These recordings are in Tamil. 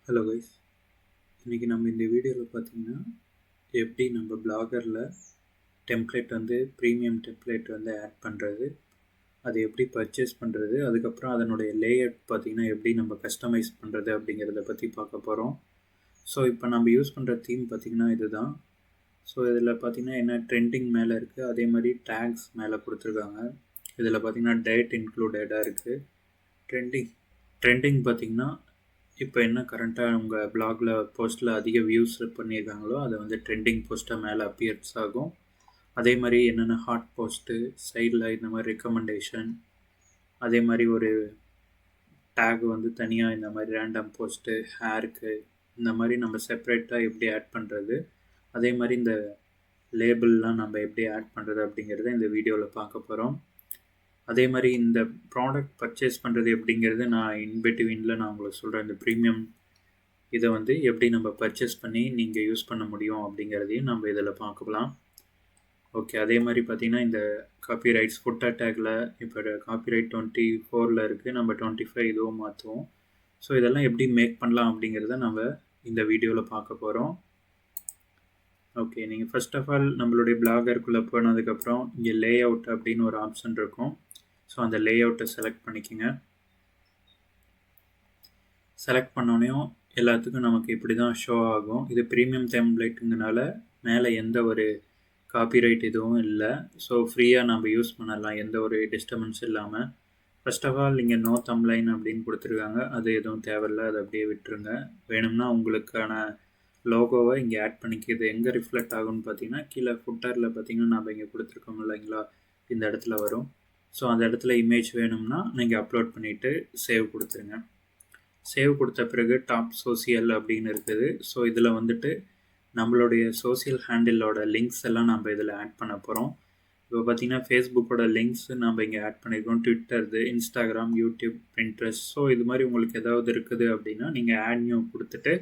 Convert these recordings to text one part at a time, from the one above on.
ஹலோ கைஸ், இன்றைக்கி நம்ம இந்த வீடியோவில் பார்த்தீங்கன்னா எப்படி நம்ம பிளாகரில் டெம்ப்ளேட் ப்ரீமியம் டெம்ப்ளேட் ஆட் பண்ணுறது, அதை எப்படி பர்ச்சேஸ் பண்ணுறது, அதுக்கப்புறம் அதனுடைய லேஅவுட் பார்த்திங்கன்னா எப்படி நம்ம கஸ்டமைஸ் பண்ணுறது அப்படிங்கிறத பற்றி பார்க்க போகிறோம். ஸோ இப்போ நம்ம யூஸ் பண்ணுற தீம் பார்த்திங்கன்னா இதுதான். ஸோ இதில் பார்த்திங்கன்னா என்ன ட்ரெண்டிங் மேலே இருக்குது, அதே மாதிரி டேக்ஸ் மேலே கொடுத்துருக்காங்க. இதில் பார்த்திங்கன்னா டேட் இன்க்ளூடடாக இருக்குது. ட்ரெண்டிங் பார்த்திங்கன்னா இப்போ என்ன கரண்ட்டாக உங்கள் பிளாகில் போஸ்ட்டில் அதிக வியூஸ் பண்ணியிருக்காங்களோ அதை ட்ரெண்டிங் போஸ்ட்டாக மேலே அப்பியர்ஸ் ஆகும். அதே மாதிரி என்னென்ன ஹாட் போஸ்ட்டு, சைடில் இந்த மாதிரி ரெக்கமெண்டேஷன், அதே மாதிரி ஒரு டேக் தனியாக இந்த மாதிரி ரேண்டம் போஸ்ட்டு, ஹேருக்கு, இந்த மாதிரி நம்ம செப்ரேட்டாக எப்படி ஆட் பண்ணுறது, அதே மாதிரி இந்த லேபிள்லாம் நம்ம எப்படி ஆட் பண்ணுறது அப்படிங்கிறத இந்த வீடியோவில் பார்க்க போகிறோம். அதே மாதிரி இந்த ப்ராடக்ட் பர்ச்சேஸ் பண்ணுறது எப்படிங்கிறது நான் இன்பிட்வீனில் நான் உங்களுக்கு சொல்கிறேன். இந்த ப்ரீமியம் இதை எப்படி நம்ம பர்ச்சேஸ் பண்ணி நீங்கள் யூஸ் பண்ண முடியும் அப்படிங்கிறதையும் நம்ம இதில் பார்க்கலாம். ஓகே, அதே மாதிரி பார்த்திங்கன்னா இந்த காப்பிரைட்ஸ் ஃபுட்டர் டேக்கில் இப்போ காப்பிரைட் 24 இருக்குது, நம்ம 25 இதுவும் மாற்றுவோம். ஸோ இதெல்லாம் எப்படி மேக் பண்ணலாம் அப்படிங்கிறத நம்ம இந்த வீடியோவில் பார்க்க போகிறோம். ஓகே, நீங்கள் ஃபர்ஸ்ட் ஆஃப் ஆல் நம்மளுடைய பிளாகருக்குள்ளே போனதுக்கப்புறம் இங்கே லே அவுட் அப்படின்னு ஒரு ஆப்ஷன் இருக்கும். ஸோ அந்த லே அவுட்டை செலக்ட் பண்ணிக்கோங்க. செலக்ட் பண்ணோன்னையும் எல்லாத்துக்கும் நமக்கு இப்படி தான் ஷோ ஆகும். இது ப்ரீமியம் டெம்ப்ளேட்டுங்கனால மேலே எந்த ஒரு காப்பிரைட் இதுவும் இல்லை. ஸோ ஃப்ரீயாக நம்ம யூஸ் பண்ணலாம், எந்த ஒரு டிஸ்டர்பன்ஸ் இல்லாமல். ஃபர்ஸ்ட் ஆஃப் ஆல் இங்கே நோ தம்ப்லைன் அப்படின்னு கொடுத்துருக்காங்க, அது எதுவும் தேவையில்லை, அதை அப்படியே விட்டுருங்க. வேணும்னா உங்களுக்கான லோகோவை இங்கே ஆட் பண்ணிக்கிறது எங்கே ரிஃப்ளெக்ட் ஆகும்னு பார்த்தீங்கன்னா கீழே ஃபுட்டரில் பார்த்தீங்கன்னா நம்ம இங்கே கொடுத்துருக்கோம் இல்லைங்களா, இந்த இடத்துல வரும். ஸோ அந்த இடத்துல இமேஜ் வேணும்னா நீங்கள் அப்லோட் பண்ணிவிட்டு சேவ் கொடுத்துருங்க. சேவ் கொடுத்த பிறகு டாப் சோசியல் அப்படின்னு இருக்குது. ஸோ இதில் நம்மளுடைய சோசியல் ஹேண்டிலோட லிங்க்ஸ் எல்லாம் நம்ம இதில் ஆட் பண்ண போகிறோம். இப்போ பார்த்தீங்கன்னா ஃபேஸ்புக்கோட லிங்க்ஸ் நம்ம இங்கே ஆட் பண்ணியிருக்கோம், ட்விட்டர்து, இன்ஸ்டாகிராம், யூடியூப், பின்ட்ரெஸ்ட். ஸோ இது மாதிரி உங்களுக்கு ஏதாவது இருக்குது அப்படின்னா நீங்கள் ஆட் நியூ கொடுத்துட்டு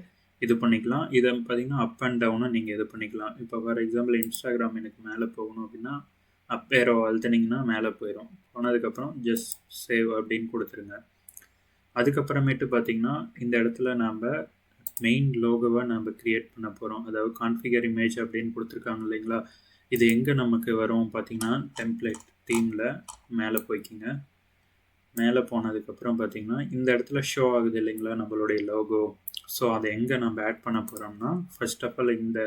இது பண்ணிக்கலாம். இதை பார்த்தீங்கன்னா அப் அண்ட் டவுனாக நீங்கள் இது பண்ணிக்கலாம். இப்போ ஃபார் எக்ஸாம்பிள் இன்ஸ்டாகிராம் எனக்கு மேலே போகணும் அப்படின்னா அப் ஏரோ அழுத்தினீங்கன்னா மேலே போயிடும். போனதுக்கப்புறம் ஜஸ்ட் சேவ் அப்படின்னு கொடுத்துருங்க. அதுக்கப்புறமேட்டு பார்த்திங்கன்னா இந்த இடத்துல நம்ம மெயின் லோகோவை நம்ம க்ரியேட் பண்ண போகிறோம். அதாவது கான்ஃபிகர் இமேஜ் அப்படின்னு கொடுத்துருக்காங்க இல்லைங்களா, இது எங்கே நமக்கு வரும் பார்த்திங்கன்னா டெம்ப்ளேட் தீமில் மேலே போய்க்கிங்க. மேலே போனதுக்கப்புறம் பார்த்திங்கன்னா இந்த இடத்துல ஷோ ஆகுது இல்லைங்களா நம்மளுடைய லோகோ. ஸோ அதை எங்கே நம்ம ஆட் பண்ண போகிறோம்னா ஃபர்ஸ்ட் ஆஃப் ஆல் இந்த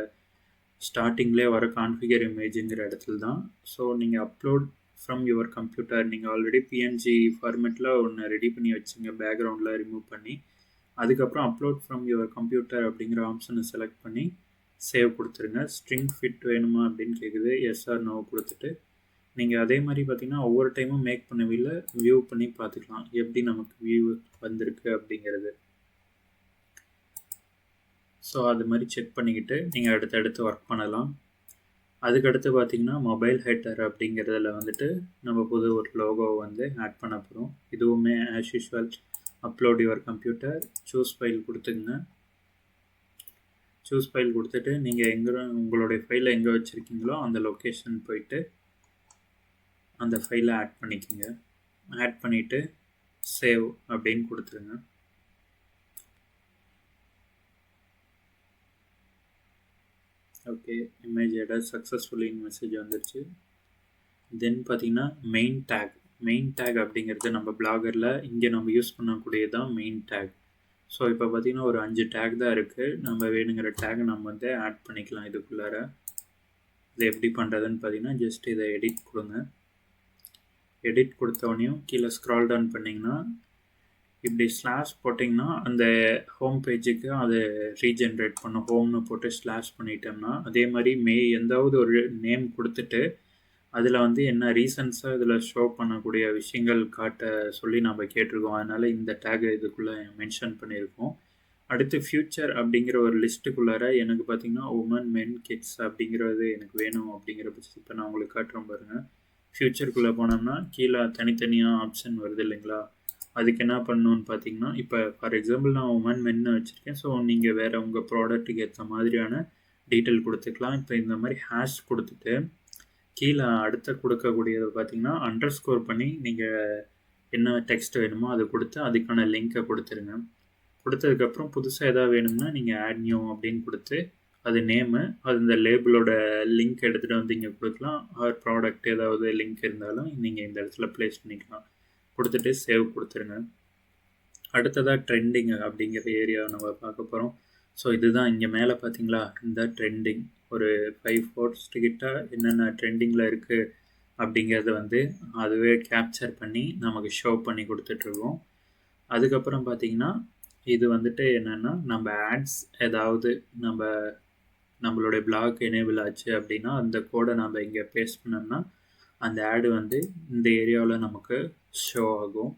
ஸ்டார்டிங்லேயே வர கான்ஃபிகர் இமேஜுங்கிற இடத்துல தான். ஸோ நீங்கள் அப்லோட் ஃப்ரம் யுவர் கம்ப்யூட்டர், நீங்கள் ஆல்ரெடி பிஎன்ஜி ஃபார்மேட்டில் ஒன்று ரெடி பண்ணி வச்சுங்க பேக்ரவுண்டில் ரிமூவ் பண்ணி. அதுக்கப்புறம் அப்லோட் ஃப்ரம் யுவர் கம்ப்யூட்டர் அப்படிங்கிற ஆப்ஷனை செலக்ட் பண்ணி சேவ் கொடுத்துருங்க. ஸ்ட்ரிங் ஃபிட் வேணுமா அப்படின்னு கேட்குது, எஸ் ஆர் நோ கொடுத்துட்டு நீங்கள் அதே மாதிரி பார்த்தீங்கன்னா ஒவ்வொரு டைமும் மேக் பண்ணவில்லை வியூ பண்ணி பார்த்துக்கலாம் எப்படி நமக்கு வியூ வந்திருக்கு அப்படிங்கிறது. ஸோ அது மாதிரி செக் பண்ணிக்கிட்டு நீங்கள் அடுத்தடுத்து ஒர்க் பண்ணலாம். அதுக்கடுத்து பார்த்திங்கன்னா மொபைல் ஹெட்டர் அப்படிங்கிறதுல நம்ம புது ஒரு லோகோவை ஆட் பண்ண போகிறோம். இதுவுமே as usual upload your computer, choose file கொடுத்துங்க. சூஸ் ஃபைல் கொடுத்துட்டு நீங்கள் உங்களுடைய ஃபைலை எங்கே வச்சுருக்கீங்களோ அந்த லொக்கேஷன் போயிட்டு அந்த ஃபைலை ஆட் பண்ணிக்கோங்க. ஆட் பண்ணிவிட்டு சேவ் அப்படின்னு கொடுத்துருங்க. ஓகே, இமேஜ் எடர் சக்ஸஸ்ஃபுல்லின்னு மெசேஜ் வந்துருச்சு. தென் பார்த்தீங்கன்னா மெயின் டேக் அப்படிங்கிறது நம்ம பிளாகரில் இங்கே நம்ம யூஸ் பண்ணக்கூடியதான் மெயின் டேக். ஸோ இப்போ பார்த்தீங்கன்னா ஒரு 5 டேக் தான் இருக்குது. நம்ம வேணுங்கிற டேக் நம்ம ஆட் பண்ணிக்கலாம் இதுக்குள்ளார. இதை எப்படி பண்ணுறதுன்னு பார்த்தீங்கன்னா ஜஸ்ட் இதை எடிட் கொடுங்க. எடிட் கொடுத்தோடனையும் கீழே ஸ்க்ரால் டவுன் பண்ணிங்கன்னா இப்படி ஸ்லாஷ் போட்டிங்கன்னா அந்த ஹோம் பேஜுக்கு அதை ரீஜென்ரேட் பண்ணும். ஹோம்னு போட்டு ஸ்லாஷ் பண்ணிட்டோம்னா அதே மாதிரி எந்தாவது ஒரு நேம் கொடுத்துட்டு அதில் என்ன ரீசன்ஸாக இதில் ஷோ பண்ணக்கூடிய விஷயங்கள் காட்ட சொல்லி நம்ம கேட்டிருக்கோம். அதனால் இந்த டேக் இதுக்குள்ளே மென்ஷன் பண்ணியிருக்கோம். அடுத்து ஃப்யூச்சர் அப்படிங்கிற ஒரு லிஸ்ட்டுக்குள்ளார எனக்கு பார்த்திங்கன்னா உமன், மென், கிட்ஸ் அப்படிங்கிறது எனக்கு வேணும் அப்படிங்கிற பட்சத்தில் இப்போ நான் உங்களுக்கு காட்டுறேன் பாருங்கள். ஃப்யூச்சருக்குள்ளே போனோம்னா கீழே தனித்தனியாக ஆப்ஷன் வருது இல்லைங்களா, அதுக்கு என்ன பண்ணணும்னு பார்த்தீங்கன்னா இப்போ ஃபார் எக்ஸாம்பிள் நான் உமன் மென்னு வச்சுருக்கேன். ஸோ நீங்கள் வேறு உங்கள் ப்ராடக்ட்டுக்கு ஏற்ற மாதிரியான டீட்டெயில் கொடுத்துக்கலாம். இப்போ இந்த மாதிரி ஹேஷ் கொடுத்துட்டு கீழே அடுத்த கொடுக்கக்கூடியதை பார்த்தீங்கன்னா அண்டர்ஸ்கோர் பண்ணி நீங்கள் என்ன டெக்ஸ்ட் வேணுமோ அதை கொடுத்து அதுக்கான லிங்க்கை கொடுத்துருங்க. கொடுத்ததுக்கப்புறம் புதுசாக எதாவது வேணும்னா நீங்கள் ஆட் நியூ அப்படின்னு கொடுத்து அது நேமு, அது இந்த லேபிளோட லிங்க் எடுத்துகிட்டு வந்து இங்கே கொடுக்கலாம். ஆர் ப்ராடக்ட் ஏதாவது லிங்க் இருந்தாலும் நீங்கள் இந்த இடத்துல ப்ளேஸ் பண்ணிக்கலாம். கொடுத்துட்டு சேவ் கொடுத்துருங்க. அடுத்ததாக ட்ரெண்டிங் அப்படிங்கிற ஏரியா நம்ம பார்க்க போகிறோம். ஸோ இதுதான் இங்கே மேலே பார்த்தீங்களா, இந்த ட்ரெண்டிங் ஒரு 5 போஸ்ட் கிட்ட என்னென்ன ட்ரெண்டிங்கில் இருக்குது அப்படிங்கிறத வந்து அதுவே கேப்சர் பண்ணி நமக்கு ஷோ பண்ணி கொடுத்துட்ருக்கோம். அதுக்கப்புறம் பார்த்திங்கன்னா இது வந்துட்டு என்னென்னா, நம்ம ஆட்ஸ் ஏதாவது நம்மளுடைய பிளாக் எனேபிள் ஆச்சு அப்படின்னா அந்த கோடை நம்ம இங்கே பேஸ்ட் பண்ணோம்னா அந்த ஆடு வந்து இந்த ஏரியாவில் நமக்கு ஷோ ஆகும்.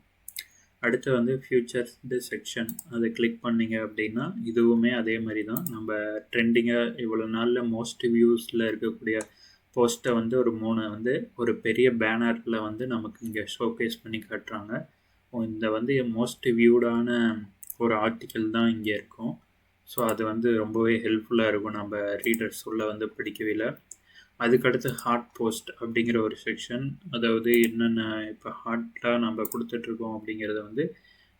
அடுத்து வந்து ஃபியூச்சர்டு செக்ஷன், அதை கிளிக் பண்ணிங்க அப்படின்னா இதுவுமே அதே மாதிரி தான். நம்ம ட்ரெண்டிங்காக இவ்வளோ நாளில் மோஸ்ட் வியூஸில் இருக்கக்கூடிய போஸ்ட்டை வந்து ஒரு 3 வந்து ஒரு பெரிய பேனரில் வந்து நமக்கு இங்கே ஷோகேஸ் பண்ணி காட்டுறாங்க. இந்த வந்து மோஸ்ட் வியூடான ஒரு ஆர்டிக்கல் தான் இங்கே இருக்கும். ஸோ அது வந்து ரொம்பவே ஹெல்ப்ஃபுல்லாக இருக்கும் நம்ம ரீடர்ஸ் உள்ள வந்து படிக்கவில்லை. அதுக்கடுத்து ஹாட் போஸ்ட் அப்படிங்கிற ஒரு செக்ஷன், அதாவது என்னென்ன இப்போ ஹாட்டாக நம்ம கொடுத்துட்ருக்கோம் அப்படிங்கிறத வந்து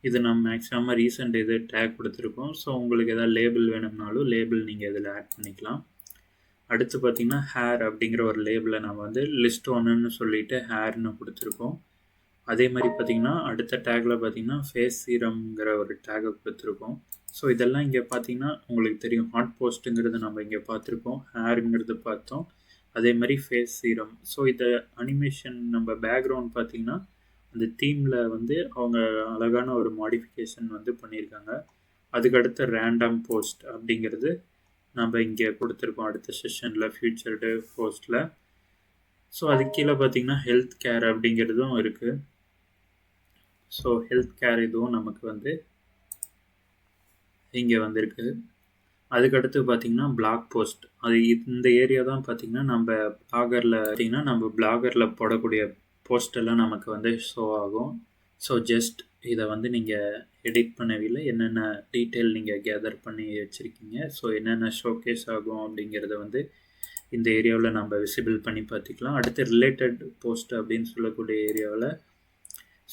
இது நம்ம மேக்ஸிமம் ரீசெண்ட் இது டேக் கொடுத்துருக்கோம். ஸோ உங்களுக்கு எதாவது லேபிள் வேணும்னாலும் லேபிள் நீங்கள் இதில் ஆட் பண்ணிக்கலாம். அடுத்து பார்த்திங்கன்னா ஹேர் அப்படிங்கிற ஒரு லேபிளை நம்ம வந்து லிஸ்ட் 1ன்னு சொல்லிவிட்டு ஹேர்னு கொடுத்துருக்கோம். அதே மாதிரி பார்த்திங்கன்னா அடுத்த டேக்கில் பார்த்திங்கன்னா ஃபேஸ் சீரம்ங்கிற ஒரு டேக்கை கொடுத்துருக்கோம். ஸோ இதெல்லாம் இங்கே பார்த்திங்கன்னா உங்களுக்கு தெரியும், ஹாட் போஸ்ட்டுங்கிறது நம்ம இங்கே பார்த்துருக்கோம், ஹேருங்கிறது பார்த்தோம், அதே மாதிரி ஃபேஸ் சீரம். ஸோ இதை அனிமேஷன் நம்ம பேக்ரவுண்ட் பார்த்திங்கன்னா அந்த தீமில் வந்து அவங்க அழகான ஒரு மாடிஃபிகேஷன் வந்து பண்ணியிருக்காங்க. அதுக்கடுத்து ரேண்டம் போஸ்ட் அப்படிங்கிறது நம்ம இங்கே கொடுத்துருக்கோம் அடுத்த செஷனில் ஃபியூச்சர்டு போஸ்ட்டில். ஸோ அதுக்கு கீழே பார்த்திங்கன்னா ஹெல்த் கேர் அப்படிங்கிறதும் இருக்குது. ஸோ ஹெல்த் கேர் இதுவும் நமக்கு வந்து இங்கே வந்திருக்கு. அதுக்கடுத்து பார்த்திங்கன்னா பிளாக் போஸ்ட், அது இந்த ஏரியா தான் பார்த்திங்கன்னா நம்ம பிளாகரில் போடக்கூடிய போஸ்டெல்லாம் நமக்கு வந்து ஷோ ஆகும். ஸோ ஜஸ்ட் இதை வந்து நீங்கள் எடிட் பண்ணவில்லை, என்னென்ன டீட்டெயில் நீங்கள் கேதர் பண்ணி வச்சுருக்கீங்க, ஸோ என்னென்ன ஷோகேஸ் ஆகும் அப்படிங்கிறத வந்து இந்த ஏரியாவில் நம்ம விசிபிள் பண்ணி பார்த்துக்கலாம். அடுத்து ரிலேட்டட் போஸ்ட் அப்படின்னு சொல்லக்கூடிய ஏரியாவில்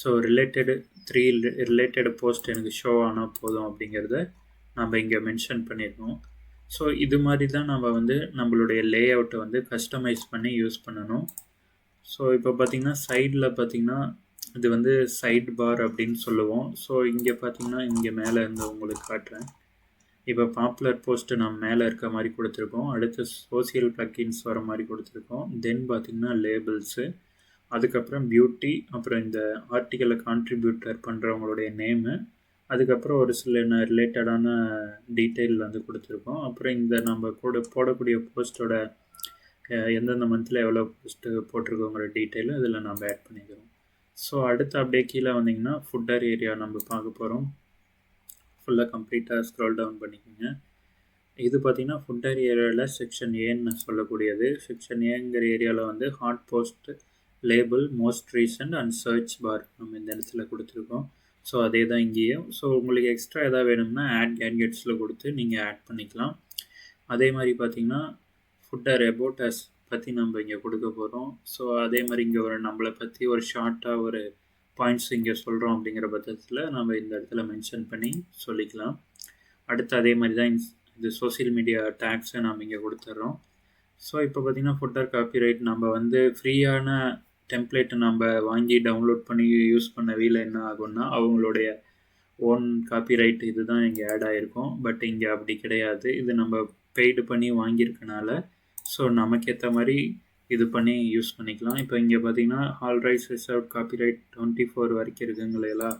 ஸோ ரிலேட்டட் போஸ்ட் எனக்கு ஷோ ஆனால் போதும் அப்படிங்கிறத நம்ம இங்கே மென்ஷன் பண்ணியிருக்கோம். ஸோ இது மாதிரி தான் நம்ம வந்து நம்மளுடைய லே அவுட்டை வந்து கஸ்டமைஸ் பண்ணி யூஸ் பண்ணணும். ஸோ இப்போ பார்த்திங்கன்னா சைடில் பார்த்திங்கன்னா இது வந்து சைட் பார் அப்படின்னு சொல்லுவோம். ஸோ இங்கே பார்த்திங்கன்னா இங்கே மேலே இருந்து உங்களுக்கு காட்டுறேன். இப்போ பாப்புலர் போஸ்ட்டு நம்ம மேலே இருக்க மாதிரி கொடுத்துருக்கோம். அடுத்து சோசியல் ப்ளக்கின்ஸ் வர மாதிரி கொடுத்துருக்கோம். தென் பார்த்திங்கன்னா லேபிள்ஸு, அதுக்கப்புறம் பியூட்டி, அப்புறம் இந்த ஆர்டிக்கலை கான்ட்ரிபியூட்டர் பண்ணுறவங்களுடைய நேமு, அதுக்கப்புறம் ஒரு சில ரிலேட்டடான டீட்டெயில் வந்து கொடுத்துருக்கோம். அப்புறம் இந்த நம்ம போடக்கூடிய போஸ்ட்டோட எந்தெந்த மந்தில் எவ்வளோ போஸ்ட்டு போட்டிருக்கோங்கிற டீட்டெயிலும் இதில் நம்ம ஆட் பண்ணிக்கிறோம். ஸோ அடுத்து அப்படியே கீழே வந்திங்கன்னா ஃபுட்டர் ஏரியா நம்ம பார்க்க போகிறோம். ஃபுல்லாக கம்ப்ளீட்டாக ஸ்க்ரோல் டவுன் பண்ணிக்கோங்க. இது பார்த்திங்கன்னா ஃபுட்டர் ஏரியாவில் செக்ஷன் ஏன்னு சொல்லக்கூடியது. செக்ஷன் ஏங்கிற ஏரியாவில் வந்து hot post, label, most recent and search bar நம்ம இந்த இடத்துல கொடுத்துருக்கோம். ஸோ அதே தான் இங்கேயும். ஸோ உங்களுக்கு எக்ஸ்ட்ரா எதாவது வேணும்னா ஆட் கேட்ஜெட்ஸில் கொடுத்து நீங்கள் ஆட் பண்ணிக்கலாம். அதே மாதிரி பார்த்திங்கன்னா ஃபுட்டர் அபவுட் அஸ் பற்றி நம்ம இங்கே கொடுக்க போகிறோம். ஸோ அதே மாதிரி இங்கே நம்மளை பற்றி ஒரு ஷார்ட்டாக ஒரு பாயிண்ட்ஸ் இங்கே சொல்கிறோம் அப்படிங்கிற பட்சத்தில் நம்ம இந்த இடத்துல மென்ஷன் பண்ணி சொல்லிக்கலாம். அடுத்து அதே மாதிரி தான் இது சோசியல் மீடியா டேக்ஸை நம்ம இங்கே கொடுத்துட்றோம். ஸோ இப்போ பார்த்திங்கன்னா ஃபுட்டர் காப்பிரைட் நம்ம வந்து ஃப்ரீயான டெம்ப்ளேட்டை நம்ம வாங்கி டவுன்லோட் பண்ணி யூஸ் பண்ணவில்லை என்ன ஆகும்னா அவங்களுடைய ஓன் காப்பிரைட் இது தான் இங்கே ஆட் ஆகிருக்கும். பட் இங்கே அப்படி கிடையாது, இது நம்ம பெய்டு பண்ணி வாங்கியிருக்கனால ஸோ நமக்கேற்ற மாதிரி இது பண்ணி யூஸ் பண்ணிக்கலாம். இப்போ இங்கே பார்த்திங்கன்னா ஆல் ரைட்ஸ் ரிசர்வ் காப்பிரைட் 24 வரைக்கும் இருக்குங்களா,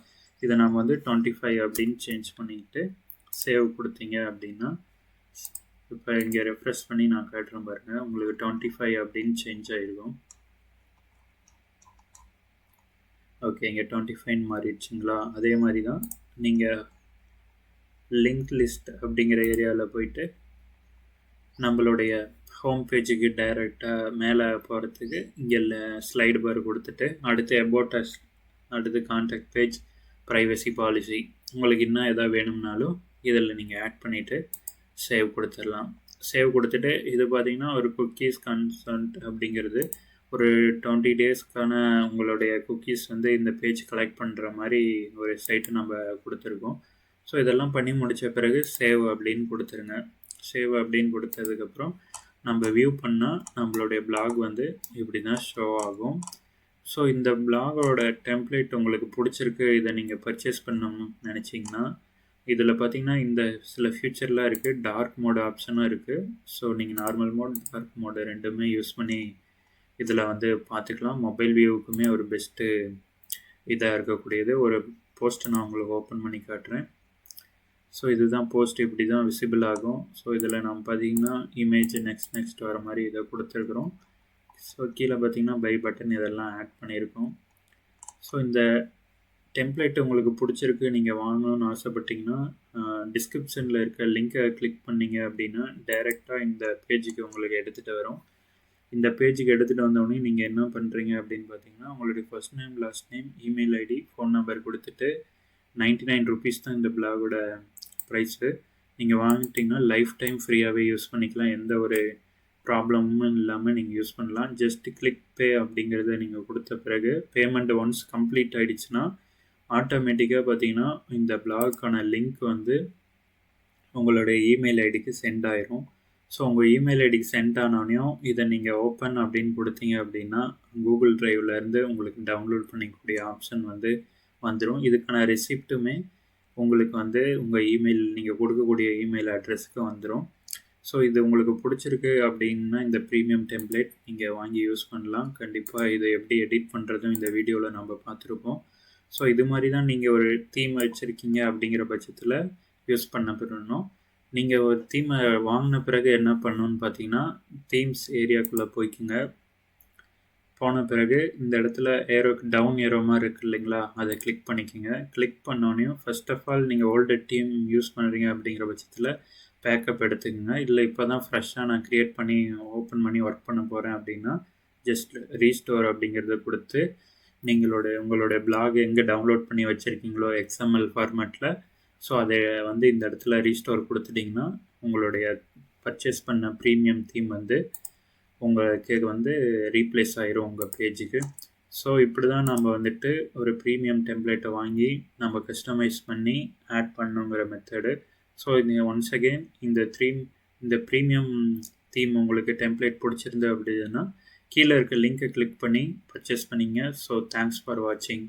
இதை நம்ம வந்து 25 அப்படின்னு சேஞ்ச் பண்ணிக்கிட்டு சேவ் கொடுத்தீங்க அப்படின்னா இப்போ இங்கே ரெஃப்ரெஷ் பண்ணி நான் காட்டுறேன் பாருங்கள், உங்களுக்கு 25 அப்படின்னு சேஞ்ச் ஆகிருக்கும். ஓகே, இங்கே 25 மாறிடுச்சுங்களா. அதே மாதிரி தான் நீங்கள் லிங்க் லிஸ்ட் அப்படிங்கிற ஏரியாவில் போயிட்டு நம்மளுடைய ஹோம் பேஜுக்கு டைரெக்டாக மேலே போகிறதுக்கு இங்கே ஸ்லைடு பார் கொடுத்துட்டு அடுத்து அபவுட் அஸ், அடுத்து கான்டாக்ட் பேஜ், ப்ரைவசி பாலிசி, உங்களுக்கு இன்னும் எதாவது வேணும்னாலும் இதில் நீங்கள் ஆட் பண்ணிவிட்டு சேவ் கொடுத்துடலாம். சேவ் கொடுத்துட்டு இது பார்த்திங்கன்னா ஒரு குக்கீஸ் கன்சன்ட் அப்படிங்கிறது ஒரு 20 டேஸ்க்கான உங்களுடைய குக்கீஸ் வந்து இந்த பேஜ் கலெக்ட் பண்ணுற மாதிரி ஒரு சைட்டு நம்ம கொடுத்துருக்கோம். ஸோ இதெல்லாம் பண்ணி முடித்த பிறகு சேவ் அப்படின்னு கொடுத்துருங்க. சேவ் அப்படின்னு கொடுத்ததுக்கப்புறம் நம்ம வியூ பண்ணால் நம்மளுடைய blog வந்து இப்படி தான் ஷோ ஆகும். ஸோ இந்த பிளாகோட டெம்ப்ளேட் உங்களுக்கு பிடிச்சிருக்கு, இதை நீங்கள் பர்ச்சேஸ் பண்ணணும்னு நினச்சிங்கன்னா இதில் பார்த்தீங்கன்னா இந்த சில ஃபியூச்சர்லாம் இருக்குது. டார்க் மோட் ஆப்ஷனும் இருக்குது. ஸோ நீங்கள் நார்மல் மோட், டார்க் மோடு ரெண்டுமே யூஸ் பண்ணி இதில் வந்து பார்த்துக்கலாம். மொபைல் வியூவுக்குமே ஒரு பெஸ்ட்டு இதாக இருக்கக்கூடியது. ஒரு போஸ்ட்டை நான் உங்களுக்கு ஓப்பன் பண்ணி காட்டுறேன். ஸோ இதுதான் போஸ்ட், இப்படி தான் விசிபிள் ஆகும். ஸோ இதில் நம்ம பார்த்தீங்கன்னா இமேஜ் நெக்ஸ்ட் வர மாதிரி இதை கொடுத்துருக்குறோம். ஸோ கீழே பார்த்தீங்கன்னா பை பட்டன் இதெல்லாம் ஆட் பண்ணியிருக்கோம். ஸோ இந்த டெம்ப்ளேட் உங்களுக்கு பிடிச்சிருக்கு, நீங்கள் வாங்கணும்னு ஆசைப்பட்டீங்கன்னா டிஸ்கிரிப்ஷனில் இருக்க லிங்கை கிளிக் பண்ணிங்க அப்படின்னா டைரெக்டாக இந்த பேஜுக்கு உங்களுக்கு எடுத்துகிட்டு வரும். இந்த பேஜுக்கு எடுத்துகிட்டு வந்தோடனே நீங்கள் என்ன பண்ணுறீங்க அப்படின்னு பார்த்தீங்கன்னா உங்களுடைய first name, last name, email ID, phone number கொடுத்துட்டு 99 ருபீஸ் தான் இந்த பிளாகோட ப்ரைஸு. நீங்கள் வாங்கிட்டீங்கன்னா லைஃப் டைம் ஃப்ரீயாகவே யூஸ் பண்ணிக்கலாம். எந்த ஒரு ப்ராப்ளமும் இல்லாமல் நீங்கள் யூஸ் பண்ணலாம். ஜஸ்ட் கிளிக் பே அப்படிங்கிறத நீங்கள் கொடுத்த பிறகு பேமெண்ட் ஒன்ஸ் கம்ப்ளீட் ஆகிடுச்சுன்னா ஆட்டோமேட்டிக்காக பார்த்தீங்கன்னா இந்த பிளாகுக்கான லிங்க் வந்து உங்களுடைய இமெயில் ஐடிக்கு சென்ட் ஆயிரும். ஸோ உங்கள் இமெயில் ஐடிக்கு சென்ட் ஆனோடனையும் இதை நீங்கள் ஓப்பன் அப்படின்னு கொடுத்தீங்க அப்படின்னா கூகுள் ட்ரைவ்லேருந்து உங்களுக்கு டவுன்லோட் பண்ணிக்கக்கூடிய ஆப்ஷன் வந்து வந்துடும். இதுக்கான ரெசிப்ட்டுமே உங்களுக்கு வந்து உங்கள் இமெயில், நீங்கள் கொடுக்கக்கூடிய இமெயில் அட்ரஸுக்கு வந்துடும். ஸோ இது உங்களுக்கு பிடிச்சிருக்கு அப்படின்னா இந்த ப்ரீமியம் டெம்ப்ளேட் நீங்கள் வாங்கி யூஸ் பண்ணலாம். கண்டிப்பாக இதை எப்படி எடிட் பண்ணுறதும் இந்த வீடியோவில் நம்ம பார்த்துருப்போம். ஸோ இது மாதிரி தான் நீங்கள் ஒரு தீம் வச்சுருக்கீங்க அப்படிங்கிற பட்சத்தில் யூஸ் பண்ண பண்ணணும். நீங்கள் ஒரு தீமை வாங்கின பிறகு என்ன பண்ணணும்னு பார்த்தீங்கன்னா தீம்ஸ் ஏரியாக்குள்ளே போய்க்குங்க. போன பிறகு இந்த இடத்துல டவுன் ஏரோ மாதிரி இருக்குது இல்லைங்களா, அதை கிளிக் பண்ணிக்கோங்க. கிளிக் பண்ணோடனையும் ஃபர்ஸ்ட் ஆஃப் ஆல் நீங்கள் ஓல்டு தீம் யூஸ் பண்ணுறீங்க அப்படிங்கிற பட்சத்தில் பேக்கப் எடுத்துக்கோங்க. இல்லை இப்போ தான் ஃப்ரெஷ்ஷாக நான் க்ரியேட் பண்ணி ஓப்பன் பண்ணி ஒர்க் பண்ண போகிறேன் அப்படின்னா ஜஸ்ட் ரீஸ்டோர் அப்படிங்கிறத கொடுத்து உங்களுடைய பிளாக் எங்கே டவுன்லோட் பண்ணி வச்சுருக்கீங்களோ XML ஃபார்மேட்டில், ஸோ அதை வந்து இந்த இடத்துல ரீஸ்டோர் கொடுத்துட்டிங்கன்னா உங்களுடைய பர்ச்சேஸ் பண்ண ப்ரீமியம் தீம் வந்து உங்களுக்கு வந்து ரீப்ளேஸ் ஆயிரும் உங்கள் பேஜுக்கு. ஸோ இப்படி தான் நம்ம வந்துட்டு ஒரு ப்ரீமியம் டெம்ப்ளேட்டை வாங்கி நம்ம கஸ்டமைஸ் பண்ணி ஆட் பண்ணுங்கிற மெத்தடு. ஸோ நீங்கள் ஒன்ஸ் அகெயின் இந்த ப்ரீமியம் தீம் உங்களுக்கு டெம்ப்ளேட் பிடிச்சிருந்து அப்படின்னா கீழே இருக்க லிங்கை கிளிக் பண்ணி பர்ச்சேஸ் பண்ணிங்க. ஸோ தேங்க்ஸ் ஃபார் வாட்சிங்.